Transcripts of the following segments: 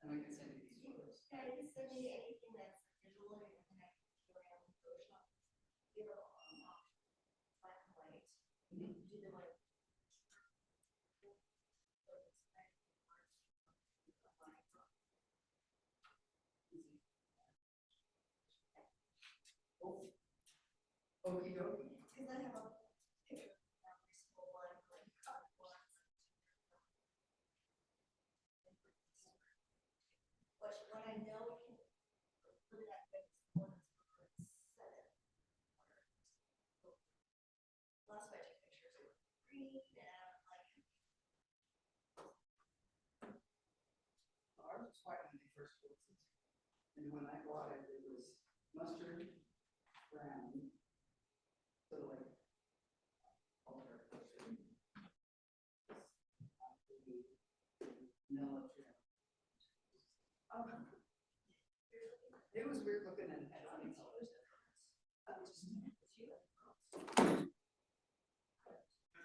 And I can send you these photos. Yeah, you send me anything that's visual and I can go around with Photoshop. You know, black and white. Do them like. Okie dokie. Because I have a picture of every single one, like cut ones. But what I know can put it at the one that's 7. Last time I took pictures, it was green and like. Ours was white when they first built it. And when I bought it, it was mustard, brown, so like color. Vanilla trim. It was weird looking at funny colors.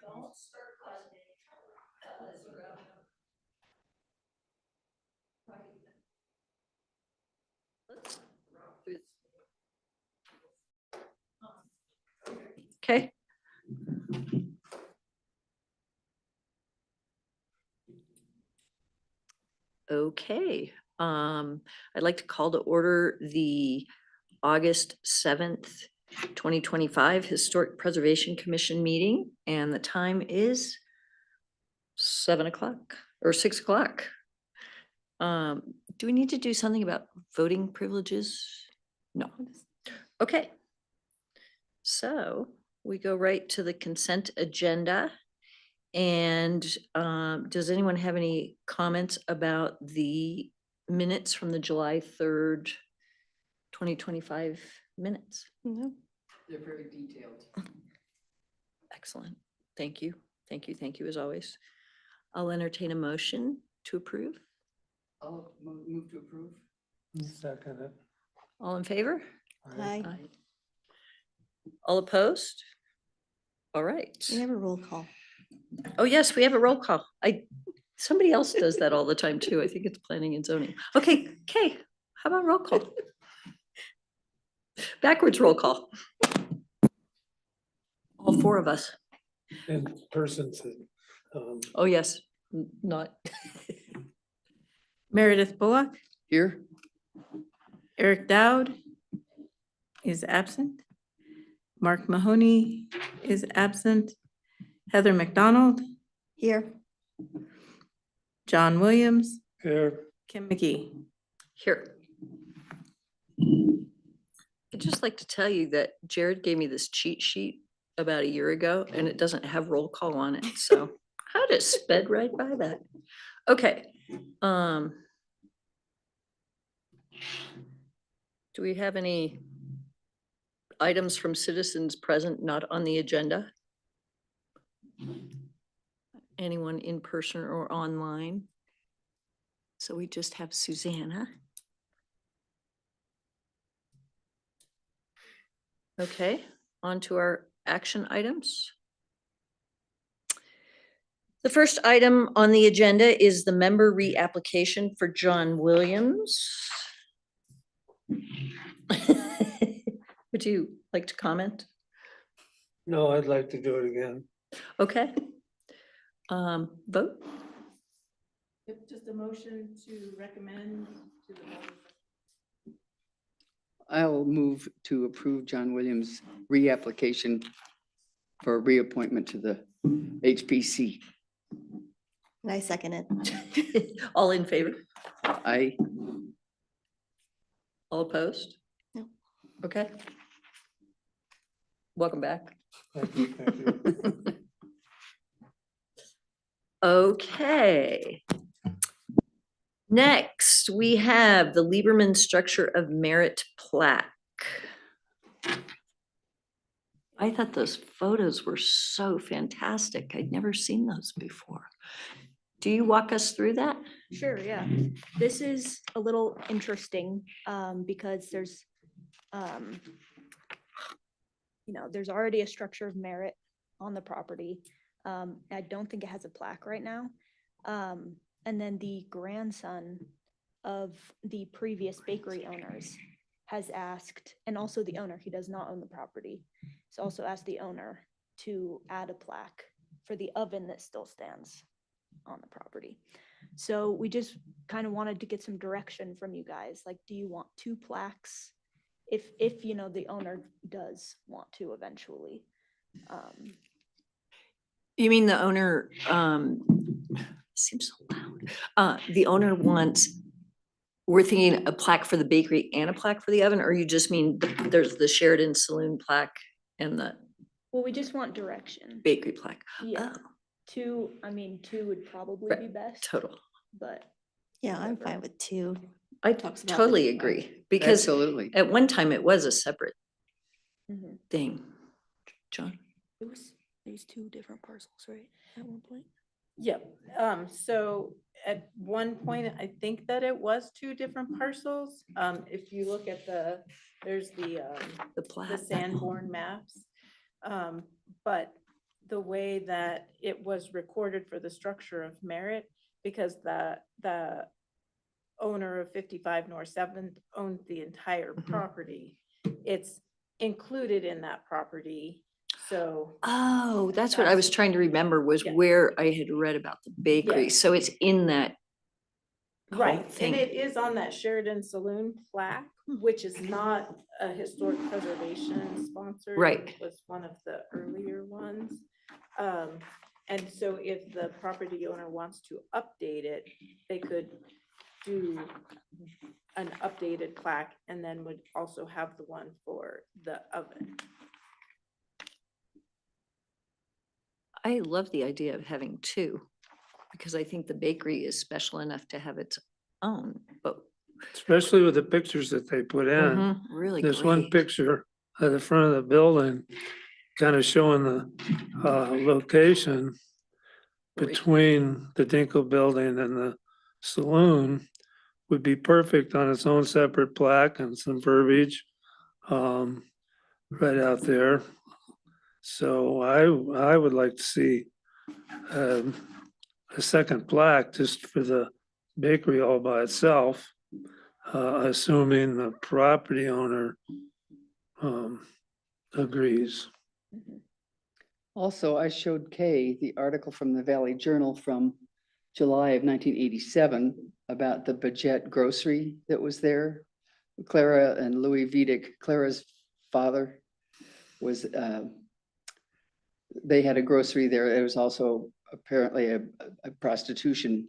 Don't start causing any trouble. Okay. Okay. I'd like to call to order the August 7th, 2025 Historic Preservation Commission meeting, and the time is 7 o'clock or 6 o'clock. Do we need to do something about voting privileges? No. Okay. So we go right to the consent agenda. And does anyone have any comments about the minutes from the July 3rd, 2025 minutes? No. They're very detailed. Excellent. Thank you. Thank you. Thank you as always. I'll entertain a motion to approve. I'll move to approve. Second it. All in favor? Aye. Aye. All opposed? All right. We have a roll call. Oh, yes, we have a roll call. Somebody else does that all the time too. I think it's planning and zoning. Okay, Kay, how about roll call? Backwards roll call. All 4 of us. In person to, Oh, yes, not. Meredith Bullock, Here. Eric Dowd is absent. Mark Mahoney is absent. Heather McDonald. Here. John Williams, here, Kim McGee. Here. I'd just like to tell you that Jared gave me this cheat sheet about a year ago and it doesn't have roll call on it. So I just sped right by that. Okay. Do we have any items from citizens present not on the agenda? Anyone in person or online? So we just have Susanna. Okay, on to our action items. The first item on the agenda is the member reapplication for John Williams. Would you like to comment? no, I'd like to do it again. Okay. Vote. Just a motion to recommend to the board. I'll move to approve John Williams' reapplication for reappointment to the HPC. And I second it. All in favor? I All opposed? No. Okay. Welcome back. Thank you, thank you. Okay. Next, we have the Liebermann Structure of Merit Plaque. I thought those photos were so fantastic. I'd never seen those before. Do you walk us through that? Sure, yeah. This is a little interesting, because there's, there's already a structure of merit on the property. I don't think it has a plaque right now. And then the grandson of the previous bakery owners has asked, and also the owner, he does not own the property, has also asked the owner to add a plaque for the oven that still stands on the property. So we just kind of wanted to get some direction from you guys. Like, do you want 2 plaques? If the owner does want to eventually. You mean the owner, seems so loud. The owner wants, we're thinking a plaque for the bakery and a plaque for the oven, or you just mean there's the Sheridan Saloon plaque and the Well, we just want direction. bakery plaque? Yeah. Oh, 2 would probably Right, be best, total. but Yeah, I'm Whatever. fine with 2. I Talks about totally the- agree, because Absolutely. at one time it was a separate mhm. thing. John? There's 2 different parcels, right? At one point. Yep, so at one point, I think that it was 2 different parcels. If you look at there's the The Sanborn maps. But the way that it was recorded for the structure of merit, because the owner of 55 North 7th owned the entire Mhm. property, it's included in that property, so. Oh, that's what I was trying to remember, was Yeah. where I had read about the bakery. Yes. So it's in that whole Right, and thing. it is on that Sheridan Saloon plaque, which is not a historic preservation sponsor. Right. It was one of the earlier ones. And so if the property owner wants to update it, they could do an updated plaque and then would also have the one for the oven. I love the idea of having 2, because I think the bakery is special enough to have its own, but Especially with the pictures that they put in. really There's one great. picture at the front of the building, kind of showing the location Right. between the Dinkle building and the saloon would be perfect on its own separate plaque and some verbiage right out there. So I would like to see a second plaque just for the bakery all by itself, assuming the property owner agrees. Also, I showed Kay the article from the Valley Journal from July of 1987 about the Baguette grocery that was there. Clara and Louis Vidic, Clara's father, was, they had a grocery there. It was also apparently a prostitution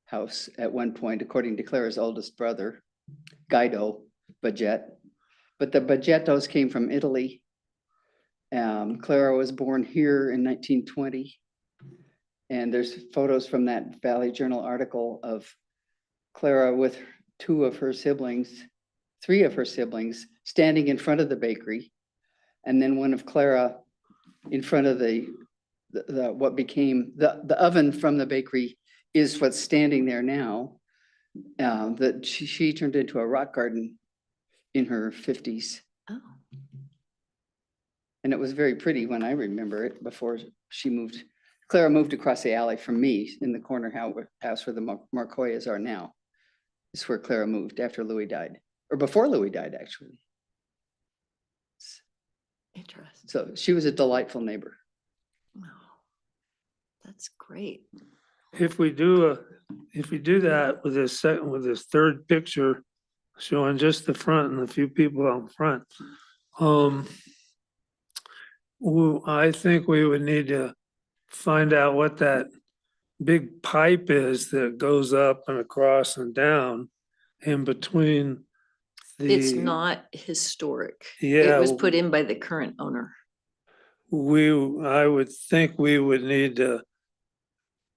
house at one point, according to Clara's oldest brother, Guido Baguette. But the Baguettos came from Italy. Clara was born here in 1920. And there's photos from that Valley Journal article of Clara with 3 of her siblings standing in front of the bakery. And then one of Clara in front of the what became the oven from the bakery is what's standing there now. That she turned into a rock garden in her 50s. Oh, And it was very pretty when I remember it, before she moved. Clara moved across the alley from me in the corner house where the Marcoyas are now. It's where Clara moved after Louis died, or before Louis died, actually. interesting. So she was a delightful neighbor. Wow. That's great. If we do that with this second, with this third picture showing just the front and a few people out front, I think we would need to find out what that big pipe is that goes up and across and down in between It's the, not historic. yeah. It was put in by the current owner. I would think we would need to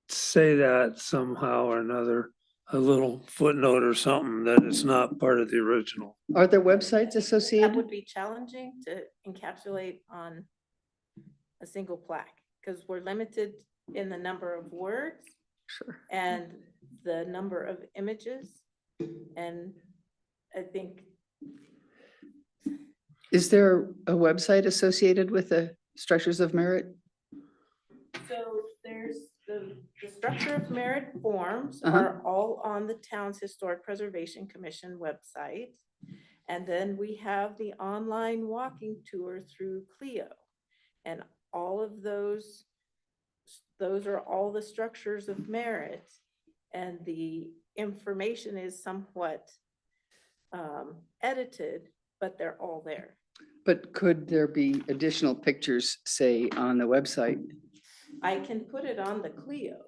say that somehow or another, a little footnote or something, that it's not part of the original. Are there websites That associated? would be challenging to encapsulate on a single plaque, because we're limited in the number of words. Sure. and the number of images. And I think, Is there a website associated with the structures of merit? so there's the structure of merit forms Uh-huh. are all on the town's Historic Preservation Commission website. And then we have the online walking tour through Clio. And all of those are all the structures of merit. And the information is somewhat edited, but they're all there. But could there be additional pictures, say, on the website? I can put it on the Clio,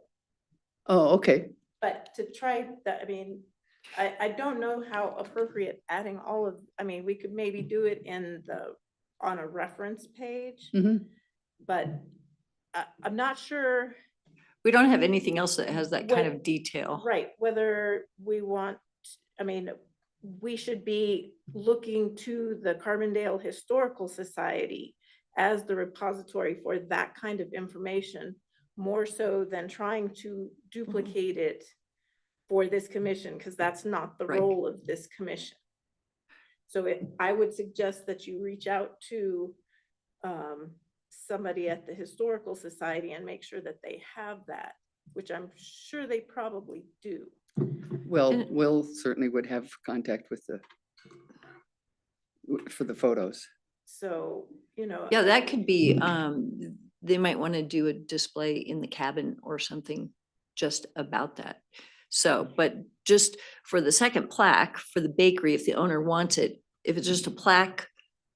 Oh, okay. but to try that, I mean, I don't know how appropriate adding all of, I mean, we could maybe do it on a reference page, Mhm. but I'm not sure, We don't have anything else that has that kind What- of detail. right, whether we want, I mean, we should be looking to the Carbondale Historical Society as the repository for that kind of information, more so than trying to duplicate it for this commission, because that's not the Right. role of this commission. So I would suggest that you reach out to somebody at the Historical Society and make sure that they have that, which I'm sure they probably do. Well, And- Will certainly would have contact with for the photos. So, you know. Yeah, that could be, they might want to do a display in the cabin or something just about that. So, but just for the second plaque for the bakery, if the owner wants it, if it's just a plaque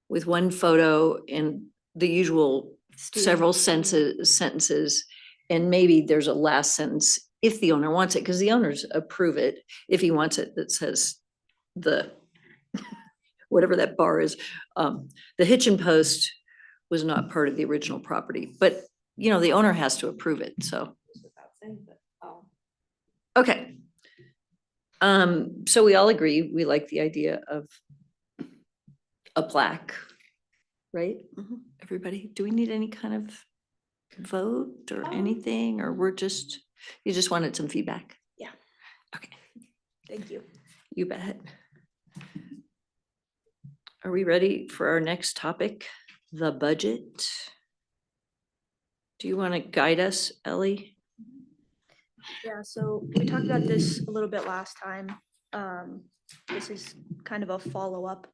with one photo and the usual several sentences, and maybe there's a last sentence if the owner wants it, because the owners approve it, if he wants it, that says the, whatever that bar is, the hitchin post was not part of the original property, but you know, the owner has to approve it, so, Without saying that, okay. So we all agree, we like the idea of a plaque, right? Everybody, do we need any kind of vote or anything, or you just wanted some feedback? Yeah. Okay, Thank you. you bet. Are we ready for our next topic, the budget? Do you want to guide us, Ellie? Yeah, so we talked about this a little bit last time. This is kind of a follow-up.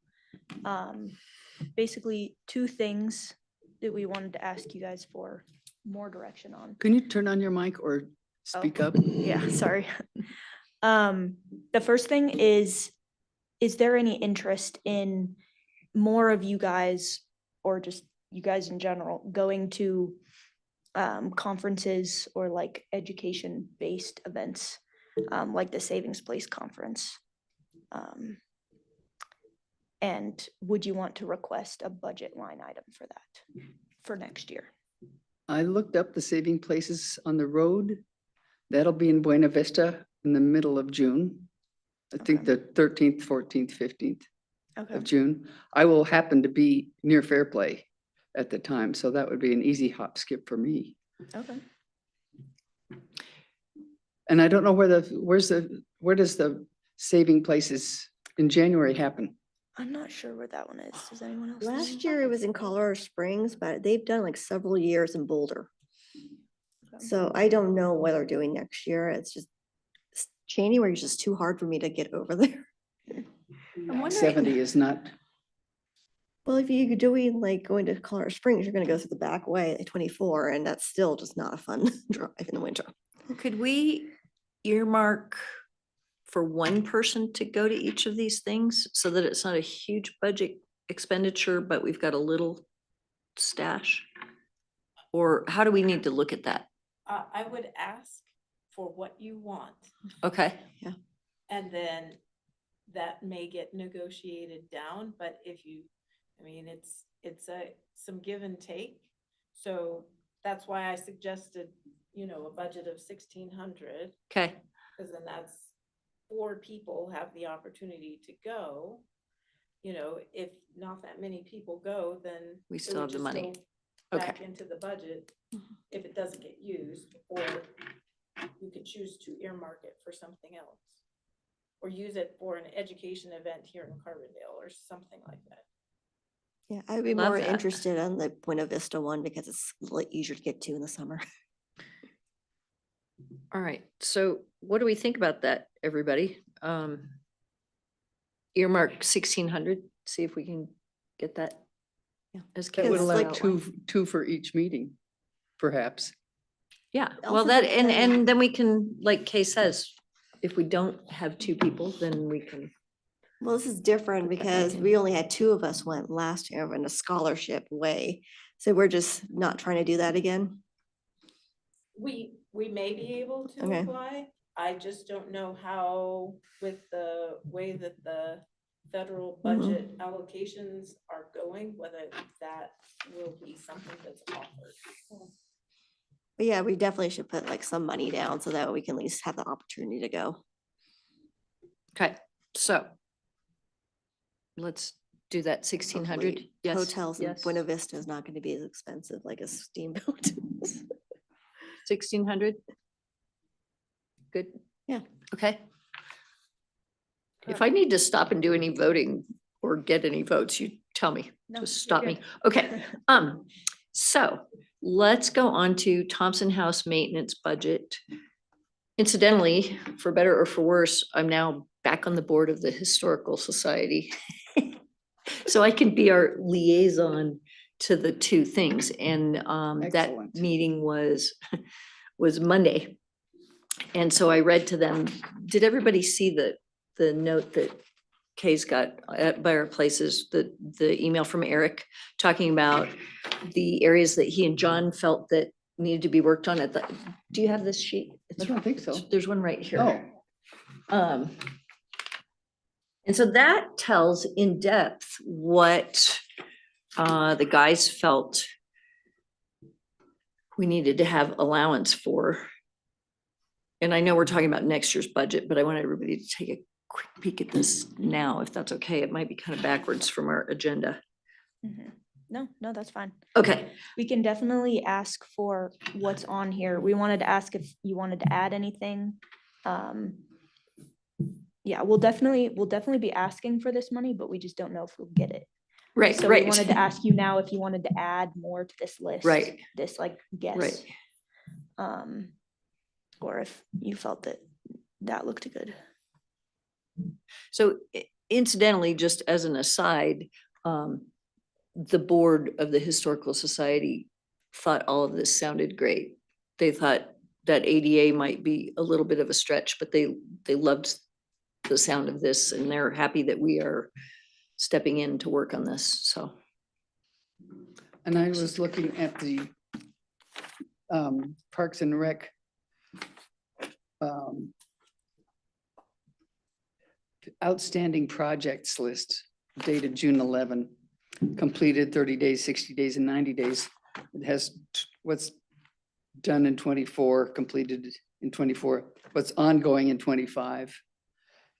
Basically, two things that we wanted to ask you guys for more direction on. Can you turn on your mic or speak up? Yeah, sorry. The first thing is there any interest in more of you guys, or just you guys in general, going to conferences or like education-based events, like the Savings Place Conference? And would you want to request a budget line item for that for next year? I looked up the saving places on the road. That'll be in Buena Vista in the middle of June. I think Okay. the 13th, 14th, 15th Okay. of June. I will happen to be near Fairplay at the time, so that would be an easy hop skip for me. Okay. And I don't know where does the saving places in January happen? I'm not sure where that one is. Does anyone else? know? Last year it was in Colorado Springs, but they've done like several years in Boulder. Okay. So I don't know what they're doing next year. It's just January is just too hard for me to get over there. I'm wondering, 70 is not, Well, if you're doing like going to Colorado Springs, you're gonna go through the back way at 24, and that's still just not a fun drive in the winter. could we earmark for one person to go to each of these things so that it's not a huge budget expenditure, but we've got a little stash? Or how do we need to look at that? I would ask for what you want, Okay, and then that may get negotiated down, but if you, I mean, it's some give and take. So that's why I suggested, you know, a budget of 1,600, okay, because then that's 4 people have the opportunity to go. You know, if not that many people go, then We it still would have the just money. go Okay. back into the budget if it doesn't get used, or you could could choose to earmark it for something else. Or use it for an education event here in Carbondale or something like that. Yeah, I would be Love more that. interested on the Buena Vista one because it's a little easier to get to in the summer. All right, so what do we think about that, everybody? Earmark 1,600, see if we can get that. Yeah. As That would Because, allow like- two for each meeting, perhaps. Yeah, well, Also that, depends- and then we can, like Kay says, if we don't have two people, then we can. Well, this is different Put that back because in. we only had two of us went last year in a scholarship way. So we're just not trying to do that again. We may be able to Okay. apply. I just don't know how, with the way that the federal budget allocations are going, whether that will be something that's offered. But yeah, we definitely should put like some money down so that we can at least have the opportunity to go. Okay, so. Let's do that 1,600. Hopefully Yes. Hotels in yes. Buena Vista is not going to be as expensive like a steamboat. 1,600. Good. Yeah. Okay. If I need to stop and do any voting or get any votes, you tell me, No, just you're stop me. good. Okay, so let's go on to Thompson House maintenance budget. Incidentally, for better or for worse, I'm now back on the board of the Historical Society. So I can be our liaison to the two things, and that Excellent. meeting was Monday. And so I read to them, did everybody see the note that Kay's got by our places, the email from Eric talking about the areas that he and John felt that needed to be worked on at the, do you have this sheet? I don't think so. There's one right here. Oh, And so that tells in depth what the guys felt we needed to have allowance for. And I know we're talking about next year's budget, but I want everybody to take a quick peek at this now, if that's okay. It might be kind of backwards from our agenda. Mhm. No, that's fine. Okay, We can definitely ask for what's on here. We wanted to ask if you wanted to add anything. Yeah, we'll definitely be asking for this money, but we just don't know if we'll get it. right, So we right. wanted to ask you now if you wanted to add more to this list. Right. This like guess. Right. Or if you felt that that looked good. So incidentally, just as an aside, the board of the Historical Society thought all of this sounded great. They thought that ADA might be a little bit of a stretch, but they loved the sound of this, and they're happy that we are stepping in to work on this, so. and I was looking at the Parks and Rec outstanding projects list dated June 11, completed 30 days, 60 days, and 90 days. It has what's done in 24, completed in 24, what's ongoing in 25.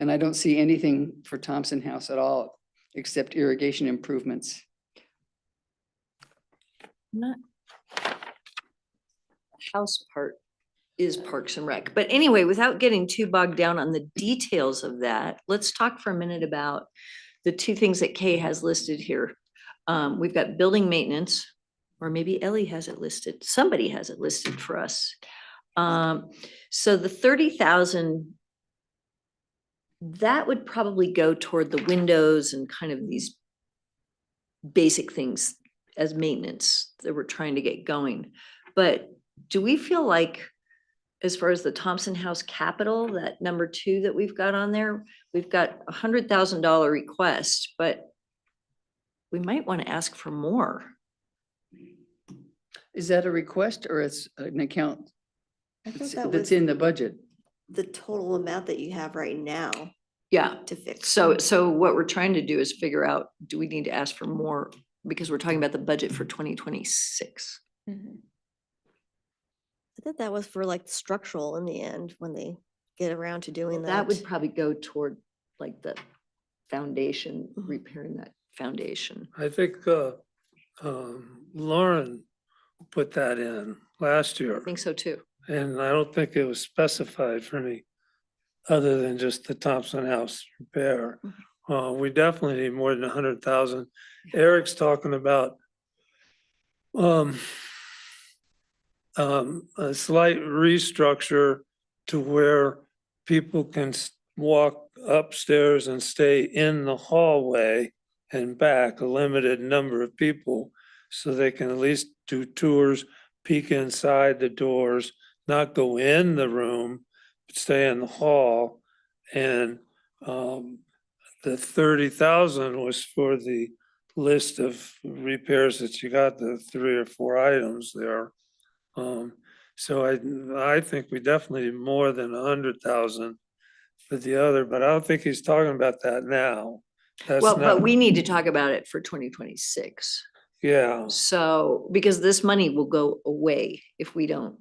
And I don't see anything for Thompson House at all, except irrigation improvements. Not. House part is Parks and Rec, but anyway, without getting too bogged down on the details of that, let's talk for a minute about the two things that Kay has listed here. We've got building maintenance, or maybe Ellie has it listed. Somebody has it listed for us. So the 30,000, that would probably go toward the windows and kind of these basic things as maintenance that we're trying to get going. But do we feel like, as far as the Thompson House capital, that number 2 that we've got on there, we've got $100,000 request, but we might want to ask for more. Is that a request or it's an account I thought that's that that's was in the budget? the total amount that you have right now Yeah, to fix. so what we're trying to do is figure out, do we need to ask for more? Because we're talking about the budget for 2026. Mhm. I thought that was for like structural in the end, when they get around to doing That that. would probably go toward like the foundation, Mhm. repairing that foundation. I think Lauren put that in last year. I think so too. And I don't think it was specified for any other than just the Thompson House repair. We definitely need more than 100,000. Eric's talking about a slight restructure to where people can walk upstairs and stay in the hallway and back, a limited number of people, so they can at least do tours, peek inside the doors, not go in the room, but stay in the hall. And the 30,000 was for the list of repairs that you got, the 3 or 4 items there. So I think we definitely need more than 100,000 for the other, but I don't think he's talking about that now. That's Well, not, but we need to talk about it for 2026. yeah, So, because this money will go away if we don't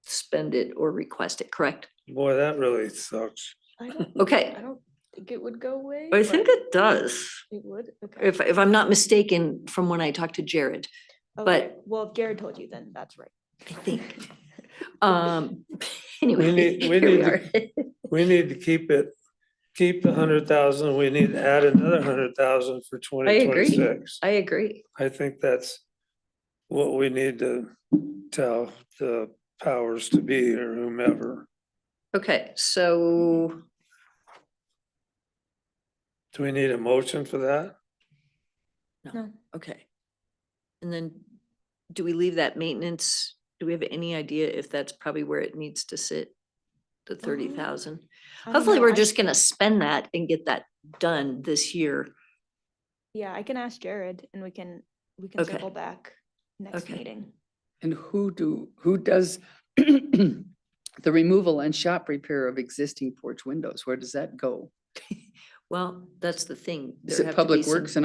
spend it or request it, correct? boy, that really sucks. Okay, I don't think it would go away. I think but it does, It would, okay. if I'm not mistaken from when I talked to Jared, Okay, well, if Jared told you, then that's right. I think. Anyway, we here we need are. We need to keep the 100,000. We need to add another 100,000 for I agree. 2026. I agree. I think that's what we need to tell the powers to be or whomever. Okay, so Do we need a motion for that? no, okay. And then do we leave that maintenance? Do we have any idea if that's probably where it needs to sit? The 30,000? I don't Hopefully, know, we're I- just gonna spend that and get that done this year. Yeah, I can ask Jared and we can Okay. circle back next Okay. meeting. And who does the removal and shop repair of existing porch windows? Where does that go? Well, that's the thing. Is There it have to be Public some- Works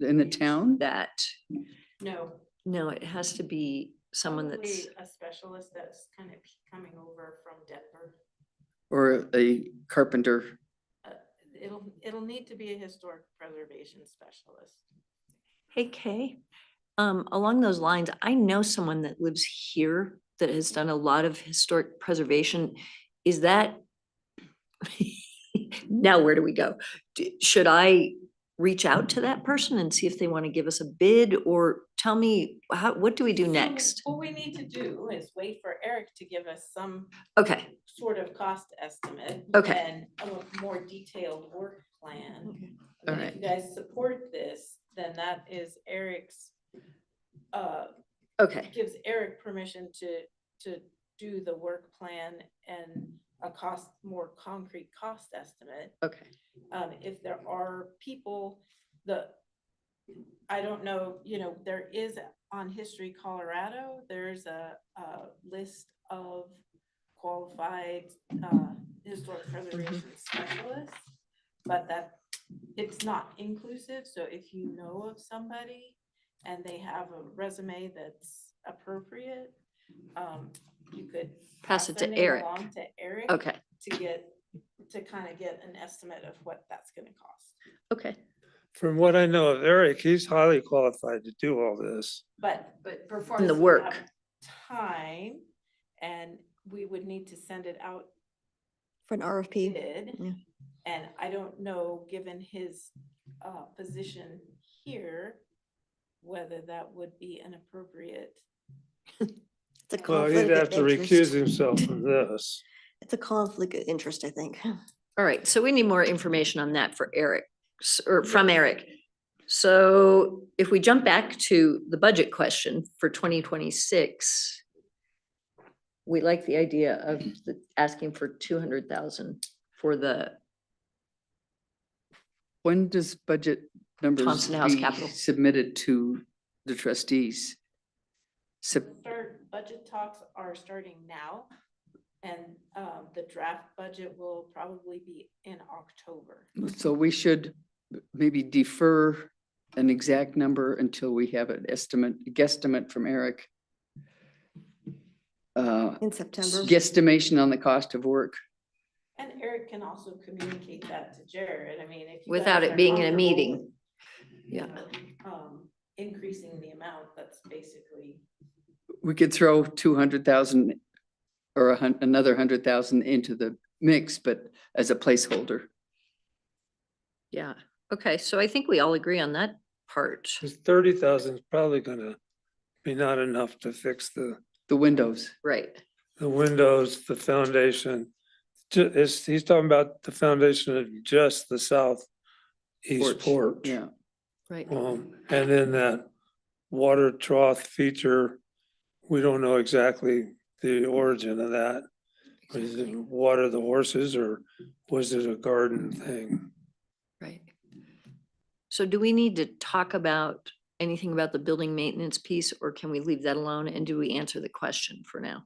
in the town? That, No. no, it has to be someone that's, probably a specialist that's kind of coming over from Denver. Or a carpenter? It'll need to be a historic preservation specialist. hey Kay, along those lines, I know someone that lives here that has done a lot of historic preservation. Is that? Now, where do we go? Should I reach out to that person and see if they want to give us a bid, or tell me, what do we do So next? What we need to do is wait for Eric to give us some Okay, sort of cost estimate. Okay. And a more detailed work plan. And All then if you guys support this, then that is Eric's, okay, gives Eric permission to do the work plan and a more concrete cost estimate. okay. If there are people, I don't know, there is on History Colorado, there's a list of qualified historic preservation specialists, but it's not inclusive. So if you know of somebody and they have a resume that's appropriate, you could Pass it their to name Eric. along to Eric. Okay, To kind of get an estimate of what that's gonna cost. okay. From what I know of Eric, he's highly qualified to do all this. But Perform the this would work. have Time, and we would need to send it out For an RFP. bid. Yeah. And I don't know, given his position here, whether that would be an appropriate. It's a Well, he'd conflict have of to recuse interest. himself from this. It's a conflict of interest, I think. All right, so we need more information on that for Eric, or from Eric. So if we jump back to the budget question for 2026, we like the idea of asking for 200,000 for the, When does budget numbers Thompson House be Capital. submitted to the trustees? Budget talks are starting now, and the draft budget will probably be in October. So we should maybe defer an exact number until we have an guesstimate from Eric. In September. Guesstimation on the cost of work. And Eric can also communicate that to Jared. I mean, if. you without guys it are being in a comfortable meeting. with, Yeah. Increasing the amount, that's basically. we could throw 200,000 or another 100,000 into the mix, but as a placeholder. Yeah, okay, so I think we all agree on that part. 'Cause 30,000 is probably gonna be not enough to fix The windows. Right, the windows, the foundation. He's talking about the foundation of just the southeast porch. Yeah. right. And then that water trough feature, we don't know exactly the origin of that. Was it water the horses or was it a garden thing? Right. So do we need to talk about anything about the building maintenance piece, or can we leave that alone? And do we answer the question for now?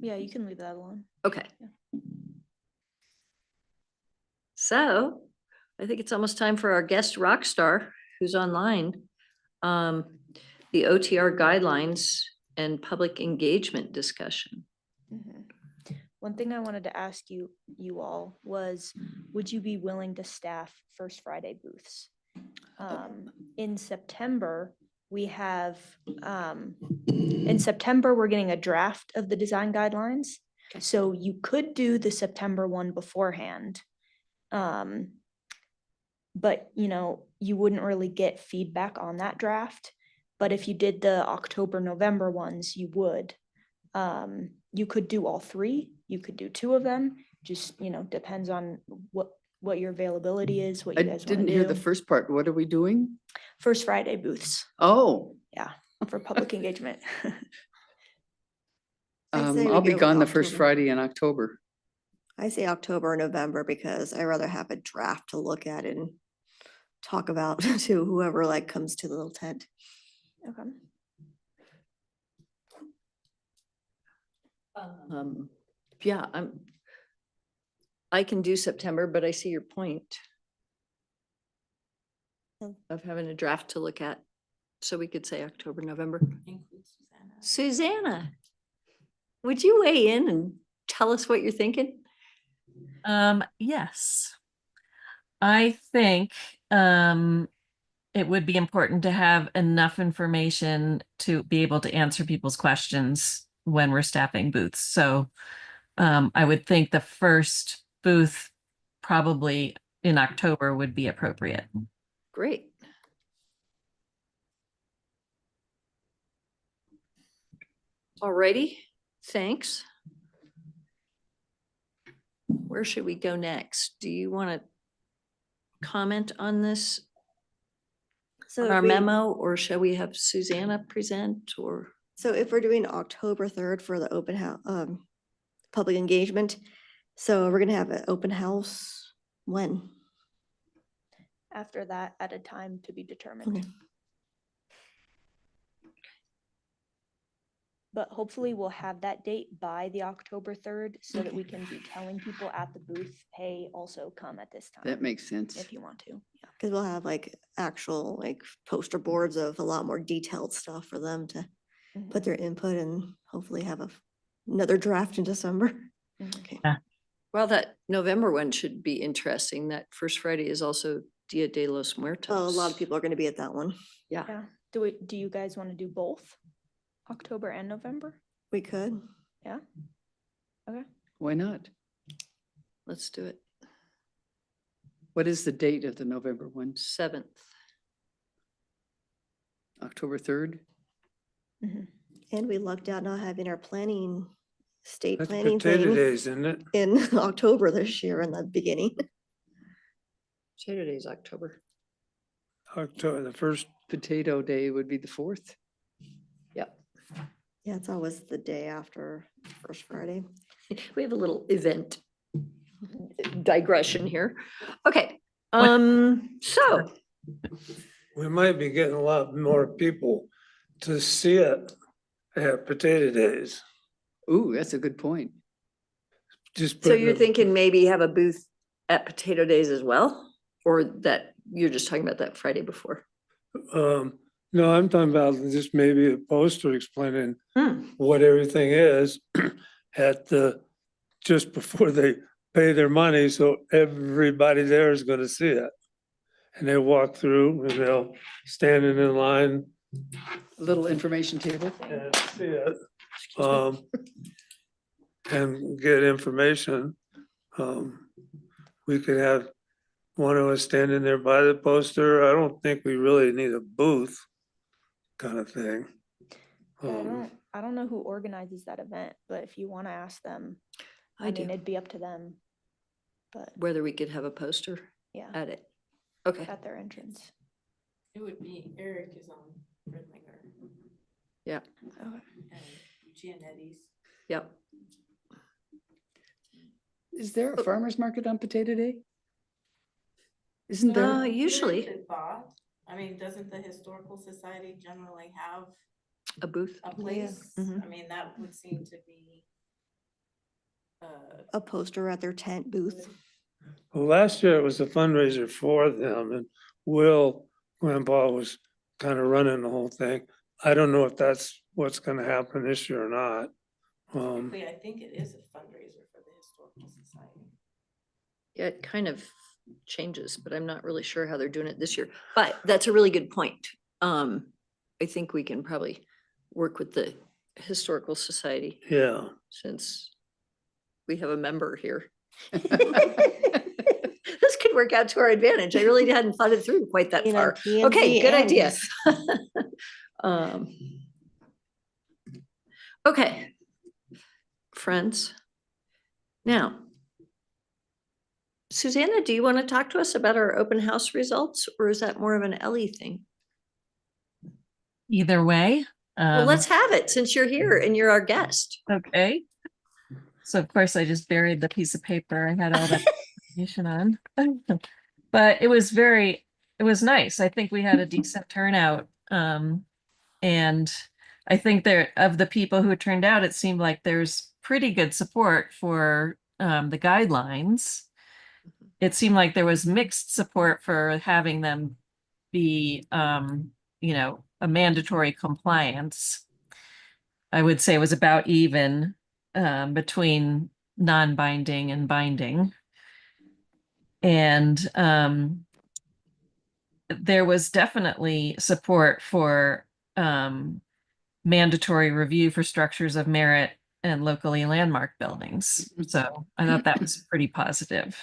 Yeah, you can leave that alone. Okay. So I think it's almost time for our guest rock star who's online. The OTR guidelines and public engagement discussion. Mhm. One thing I wanted to ask you all was, would you be willing to staff First Friday booths? In September, we have, in September, we're getting a draft of the design guidelines. Okay. So you could do the September one beforehand. But you wouldn't really get feedback on that draft. But if you did the October, November ones, you would. You could do all three, you could do two of them, just, depends on what your availability is, what I you guys want to didn't hear the do. first part. What are we doing? First Friday booths, Oh, for public engagement. I'd say we I'll be go with gone the first October. Friday in October. I say October or November because I rather have a draft to look at and talk about to whoever like comes to the little tent. Okay. Yeah, I can do September, but I see your point Oh. of having a draft to look at. So we could say October, November. Susanna, would you weigh in and tell us what you're thinking? Yes. I think it would be important to have enough information to be able to answer people's questions when we're staffing booths. So I would think the first booth probably in October would be appropriate. Great. Alrighty, thanks. Where should we go next? Do you want to comment on this, So on if our we- memo, or shall we have Susanna present, or? So if we're doing October 3rd for the open house, public engagement, so we're gonna have an open house when? After that, at a time to be determined. Okay. But hopefully we'll have that date by the October 3rd so that we can be telling people at the booth, hey, also come at this time. That makes sense. If you want to. Yeah. Cause we'll have like actual like poster boards of a lot more detailed stuff for them to Mhm. put their input and hopefully have another draft in December. Mhm. Okay. Well, that November one should be interesting. That first Friday is also Dia de los Muertos. Oh, a lot of people are gonna be at that one. Yeah, Yeah. Do you guys want to do both? October and November? We could. Yeah. Okay. Why not? let's do it. What is the date of the November one? 7th. October 3rd? Mhm. And we lucked out not having our state That's planning potato thing days, isn't it? in October this year in the beginning. Potato Day is October. October, the first, Potato Day would be the 4th. Yep. Yeah, it's always the day after First Friday. We have a little event digression here. Okay, so we might be getting a lot more people to see it at Potato Days. Ooh, that's a good point. Just so putting you're a- thinking maybe have a booth at Potato Days as well? Or that you're just talking about that Friday before? No, I'm talking about just maybe a poster explaining Hmm, what everything is at just before they pay their money, so everybody there is gonna see it. And they walk through and they'll standing in line Little information table. and see it. And get information. We could have one of us standing there by the poster. I don't think we really need a booth kind of thing. I don't know who organizes that event, but if you want to ask them, I I do. mean, it'd be up to them. But Whether we could have a poster yeah, at it. Okay, at their entrance. It would be, Eric is on Redlinger. yeah, And Gianetti's. yep. Is there a farmer's market on Potato Day? Isn't there? Usually I mean, doesn't the Historical Society generally have a booth. a place? Mhm. I mean, that would seem to be. A poster at their tent booth. Well, last year it was a fundraiser for them and Will Grandpa was kind of running the whole thing. I don't know if that's what's gonna happen this year or not. Typically, I think it is a fundraiser for the Historical Society. Yeah, it kind of changes, but I'm not really sure how they're doing it this year. But that's a really good point. I think we can probably work with the Historical Society Yeah, since we have a member here. This could work out to our advantage. I really hadn't thought it through quite that You know, far. TNT Okay, good idea. ends. Okay, friends. Now, Susanna, do you want to talk to us about our open house results, or is that more of an Ellie thing? Either way. Well, let's have it since you're here and you're our guest. Okay. So of course I just buried the piece of paper I had all that information on. But it was nice. I think we had a decent turnout. And I think there, of the people who turned out, it seemed like there's pretty good support for the guidelines. It seemed like there was mixed support for having them be, a mandatory compliance. I would say it was about even between non-binding and binding. And there was definitely support for mandatory review for structures of merit and locally landmark buildings. So I thought that was pretty positive.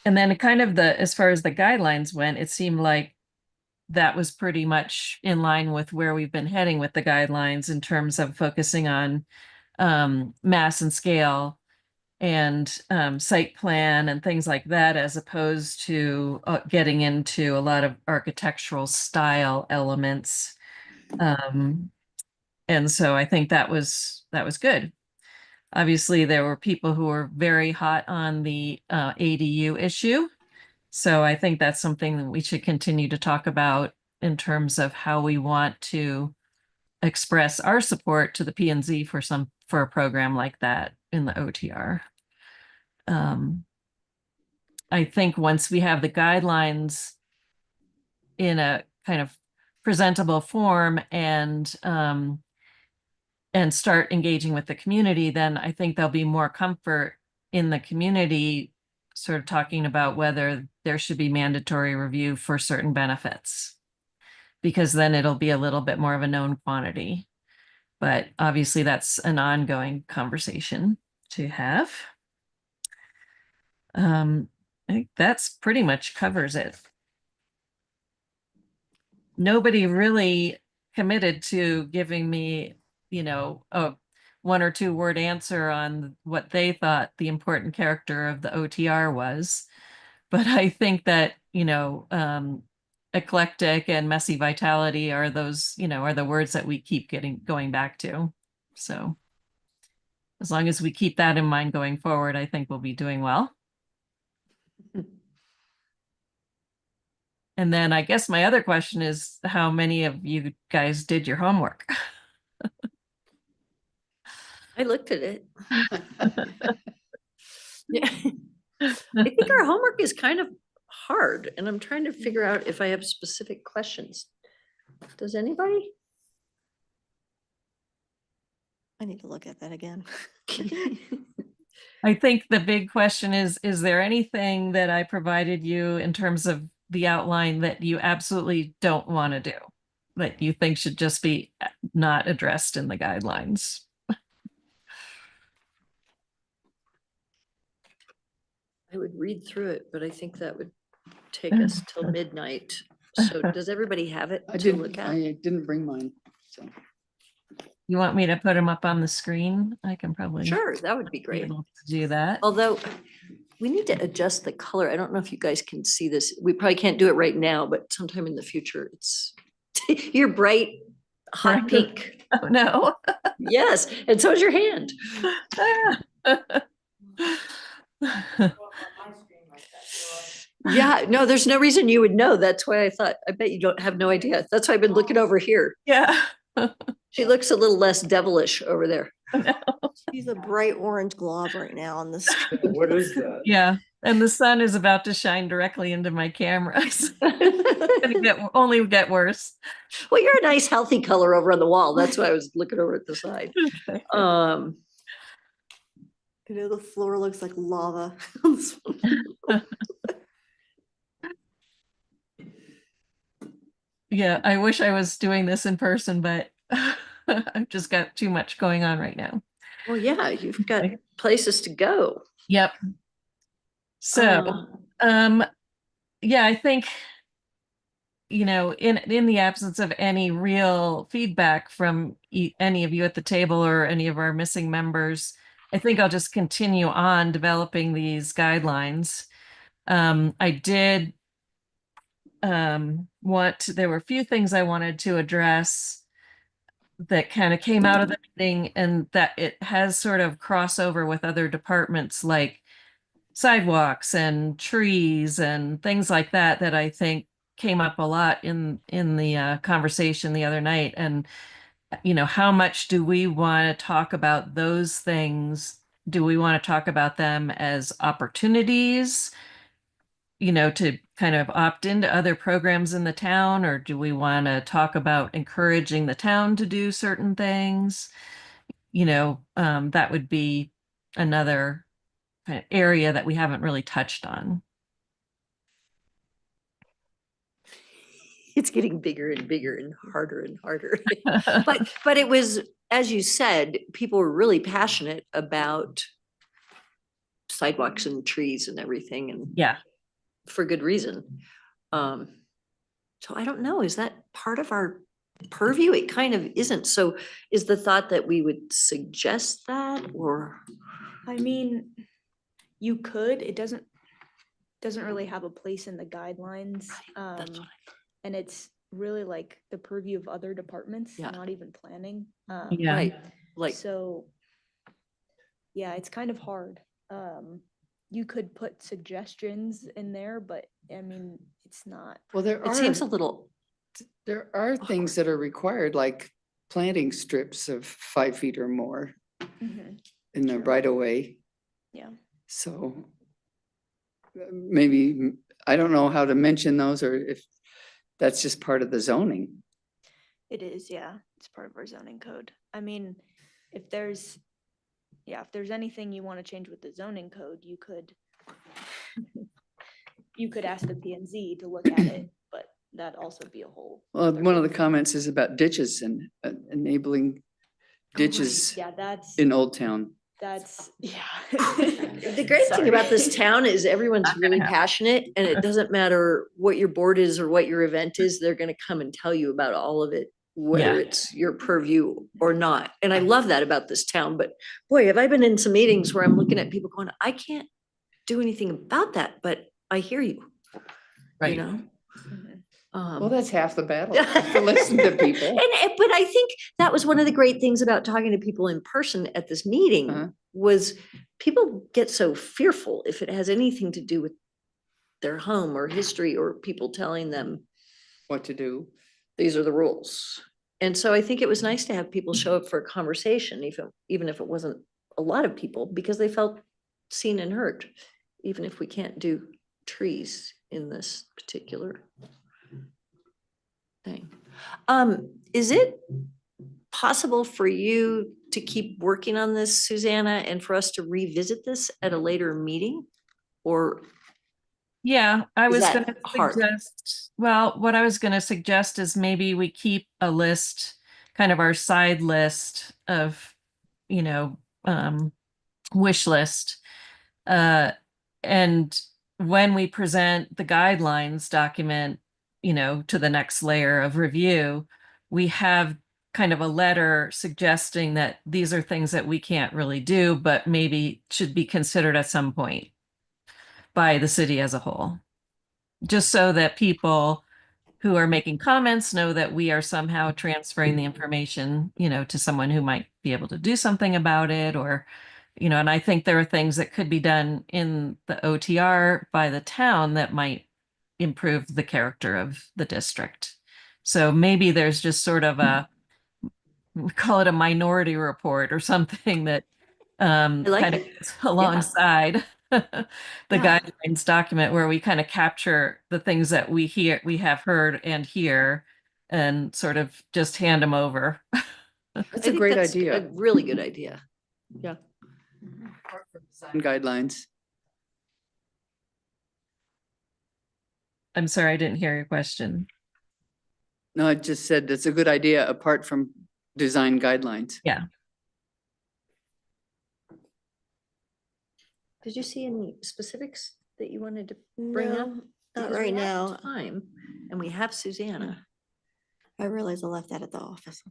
And then kind of as far as the guidelines went, it seemed like that was pretty much in line with where we've been heading with the guidelines in terms of focusing on mass and scale and site plan and things like that, as opposed to getting into a lot of architectural style elements. And so I think that was good. Obviously, there were people who were very hot on the ADU issue. So I think that's something that we should continue to talk about in terms of how we want to express our support to the P&Z for a program like that in the OTR. I think once we have the guidelines in a kind of presentable form and start engaging with the community, then I think there'll be more comfort in the community sort of talking about whether there should be mandatory review for certain benefits, because then it'll be a little bit more of a known quantity. But obviously that's an ongoing conversation to have. I think that's pretty much covers it. Nobody really committed to giving me, a 1 or 2 word answer on what they thought the important character of the OTR was. But I think that, eclectic and messy vitality are those, are the words that we keep going back to. So as long as we keep that in mind going forward, I think we'll be doing well. And then I guess my other question is how many of you guys did your homework? I looked at it. Yeah. I think our homework is kind of hard, and I'm trying to figure out if I have specific questions. Does anybody? I need to look at that again. I think the big question is there anything that I provided you in terms of the outline that you absolutely don't want to do, that you think should just be not addressed in the guidelines. I would read through it, but I think that would take us till midnight. So does everybody have it I to look at? didn't bring mine, so. You want me to put them up on the screen? I can probably Sure, that would be be great. able to do that. Although we need to adjust the color. I don't know if you guys can see this. We probably can't do it right now, but sometime in the future, it's you're bright, hot Right. pink. Oh, no. Yes, and so is your hand. Yeah, no, there's no reason you would know. That's why I thought, I bet you don't have no idea. That's why I've been looking over here. Yeah. She looks a little less devilish over there. She's a bright orange glob right now on the screen. What is that? Yeah. And the sun is about to shine directly into my camera. So it's gonna only get worse. Well, you're a nice healthy color over on the wall. That's why I was looking over at the side. You know, the floor looks like lava. Yeah, I wish I was doing this in person, but I've just got too much going on right now. Well, yeah, you've got places to go. Yep. So, yeah, I think, you know, in the absence of any real feedback from any of you at the table or any of our missing members, I think I'll just continue on developing these guidelines. I did there were a few things I wanted to address that kind of came out of the meeting, and that it has sort of crossover with other departments like sidewalks and trees and things like that, that I think came up a lot in the conversation the other night. And, you know, how much do we want to talk about those things? Do we want to talk about them as opportunities, you know, to kind of opt into other programs in the town, or do we want to talk about encouraging the town to do certain things? You know, that would be another kind of area that we haven't really touched on. It's getting bigger and bigger and harder. But it was, as you said, people were really passionate about sidewalks and trees and everything, and Yeah. for good reason. So I don't know, is that part of our purview? It kind of isn't. So is the thought that we would suggest that, or? I mean, you could, it doesn't really have a place in the guidelines. That's what And it's really like the purview of other departments, Yeah. not even planning. Yeah. Right, like, So, yeah, it's kind of hard. You could put suggestions in there, but I mean, it's not. Well, it seems a little, there are things that are required, like planting strips of 5 feet or more in the right of way. Yeah. So maybe, I don't know how to mention those, or if that's just part of the zoning. It is, yeah. It's part of our zoning code. I mean, if there's anything you want to change with the zoning code, you could ask the P and Z to look at it, but that'd also be a whole. Well, other one of the thing. comments is about ditches and enabling ditches Yeah, that's, in Old Town. yeah. the great thing about this town is everyone's really passionate, and it doesn't matter what your board is or what your event is, they're gonna come and tell you about all of it, whether Yeah. it's your purview or not. And I love that about this town, but boy, have I been in some meetings where I'm looking at people going, I can't do anything about that, but I hear you. Right. You know? Mhm. Well, that's half the battle, to listen to people. But I think that was one of the great things about talking to people in person at this meeting, Uh-huh. was people get so fearful if it has anything to do with their home or history, or people telling them What to do. these are the rules. And so I think it was nice to have people show up for a conversation, even if it wasn't a lot of people, because they felt seen and heard, even if we can't do trees in this particular thing. Is it possible for you to keep working on this, Susanna, and for us to revisit this at a later meeting? Or Yeah, I Is was that gonna hard? suggest, well, what I was gonna suggest is maybe we keep a list, kind of our side list of, you know, wish list. Uh, and when we present the guidelines document, to the next layer of review, we have kind of a letter suggesting that these are things that we can't really do, but maybe should be considered at some point by the city as a whole. Just so that people who are making comments know that we are somehow transferring the information, to someone who might be able to do something about it, or, and I think there are things that could be done in the OTR by the town that might improve the character of the district. So maybe there's just sort of we call it a minority report or something that I like kind of it. goes alongside the Yeah. guidelines document, where we kind of capture the things that we have heard and hear, and sort of just hand them over. That's I a think great that's idea. A really good idea. Yeah. Design guidelines. I'm sorry, I didn't hear your question. No, I just said it's a good idea apart from design guidelines. Yeah. Did you see any specifics that you wanted to bring up? No, not Because we right have now. Time, and we have Susanna. I realized I left that at the office.